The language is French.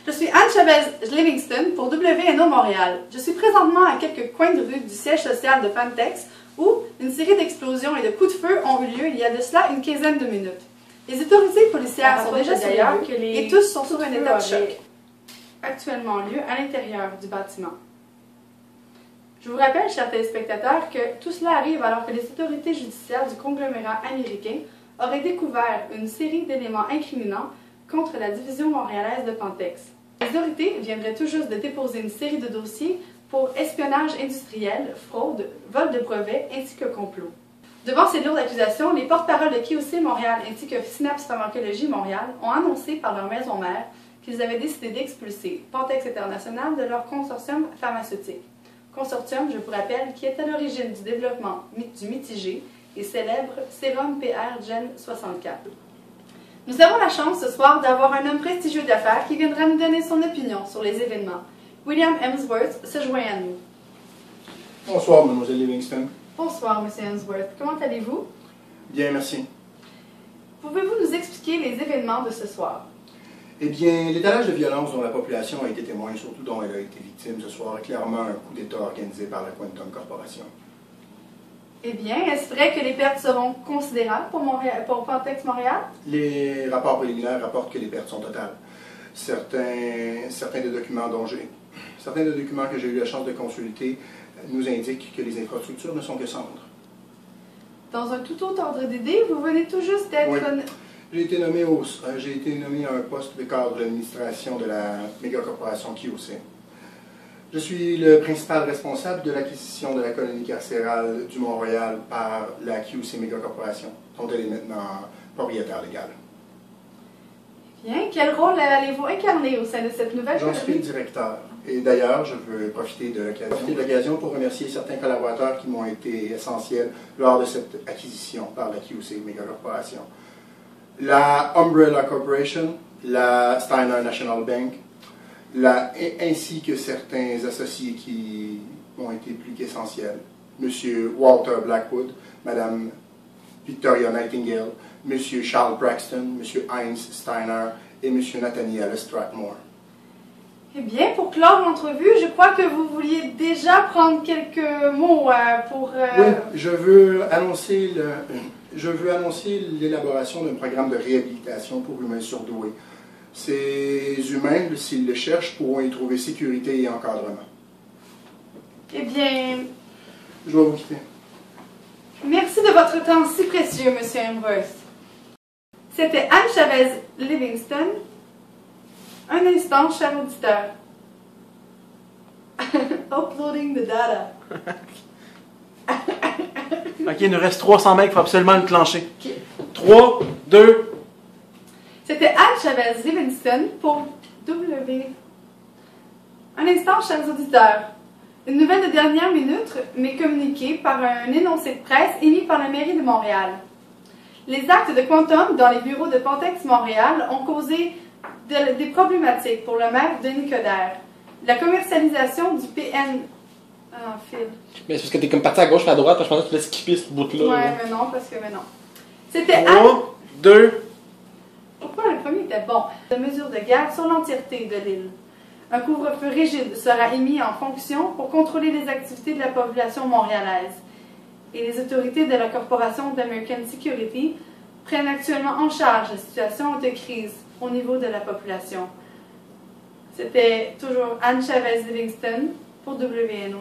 Je suis Anne Chavez-Livingston pour WNO Montréal. Je suis présentement à quelques coins de rue du siège social de Pantex où une série d'explosions et de coups de feu ont eu lieu il y a de cela une quinzaine de minutes. Les autorités policières sont déjà sur les lieux et tous sont sous un état de choc. Actuellement lieu à l'intérieur du bâtiment. Je vous rappelle, chers téléspectateurs, que tout cela arrive alors que les autorités judiciaires du conglomérat américain auraient découvert une série d'éléments incriminants contre la division montréalaise de Pantex. Les autorités viendraient tout juste de déposer une série de dossiers pour espionnage industriel, fraude, vol de brevets ainsi que complot. Devant ces lourdes accusations, les porte-paroles de QOC Montréal ainsi que Synapse Pharmacologie Montréal ont annoncé par leur maison mère qu'ils avaient décidé d'expulser Pantex International de leur consortium pharmaceutique. Consortium, je vous rappelle, qui est à l'origine du développement du mitigé et célèbre Sérum PR Gen 64. Nous avons la chance ce soir d'avoir un homme prestigieux d'affaires qui viendra nous donner son opinion sur les événements. William Hemsworth se joint à nous. Bonsoir, mademoiselle Livingston. Bonsoir, monsieur Hemsworth. Comment allez-vous? Bien, merci. Pouvez-vous nous expliquer les événements de ce soir? Eh bien, l'étalage de violence dont la population a été témoin, surtout dont elle a été victime ce soir, est clairement un coup d'État organisé par la Quantum Corporation. Eh bien, est-ce vrai que les pertes seront considérables pour Pantex Montréal? Les rapports préliminaires rapportent que les pertes sont totales. Certains des documents que j'ai eu la chance de consulter nous indiquent que les infrastructures ne sont que cendres. Dans un tout autre ordre d'idée, vous venez tout juste d'être... Oui. J'ai été nommé à un poste de cadre de l'administration de la mégacorporation QOC. Je suis le principal responsable de l'acquisition de la colonie carcérale du Mont-Royal par la QOC mégacorporation, dont elle est maintenant propriétaire légale. Bien, quel rôle allez-vous incarner au sein de cette nouvelle colonie? J'en suis le directeur. Et d'ailleurs, je veux profiter de l'occasion pour remercier certains collaborateurs qui m'ont été essentiels lors de cette acquisition par la QOC mégacorporation. La Umbrella Corporation, la Steiner National Bank, ainsi que certains associés qui ont été plus qu'essentiels. M. Walter Blackwood, Mme Victoria Nightingale, M. Charles Braxton, M. Heinz Steiner et M. Nathaniel Strathmore. Eh bien, pour clore l'entrevue, je crois que vous vouliez déjà prendre quelques mots pour... Oui, je veux annoncer l'élaboration d'un programme de réhabilitation pour humains surdoués. Ces humains, s'ils le cherchent, pourront y trouver sécurité et encadrement. Eh bien... Je dois vous quitter. Merci de votre temps si précieux, M. Hemsworth. C'était Anne Chavez-Livingston. Un instant, cher auditeur. Uploading the data. Ok, il nous reste 300 mecs, il faut absolument le clencher. Okay. 3, 2... C'était Anne Chavez-Livingston pour W. Un instant, chers auditeurs. Une nouvelle de dernière minute m'est communiquée par un énoncé de presse émis par la mairie de Montréal. Les actes de Quantum dans les bureaux de Pantex Montréal ont causé des problématiques pour le maire Denis Coderre. La commercialisation du PN... Ah, Phil. Mais c'est parce que t'es comme parti à gauche et à droite, parce que je pensais que tu voulais skipper ce bout-là. Ouais, mais non, mais non. C'était 3, 2... Pourquoi le premier était bon? De mesures de garde sur l'entièreté de l'île. Un couvre-feu rigide sera émis en fonction pour contrôler les activités de la population montréalaise. Et les autorités de la corporation d'American Security prennent actuellement en charge la situation de crise au niveau de la population. C'était toujours Anne Chavez-Livingston pour WNO.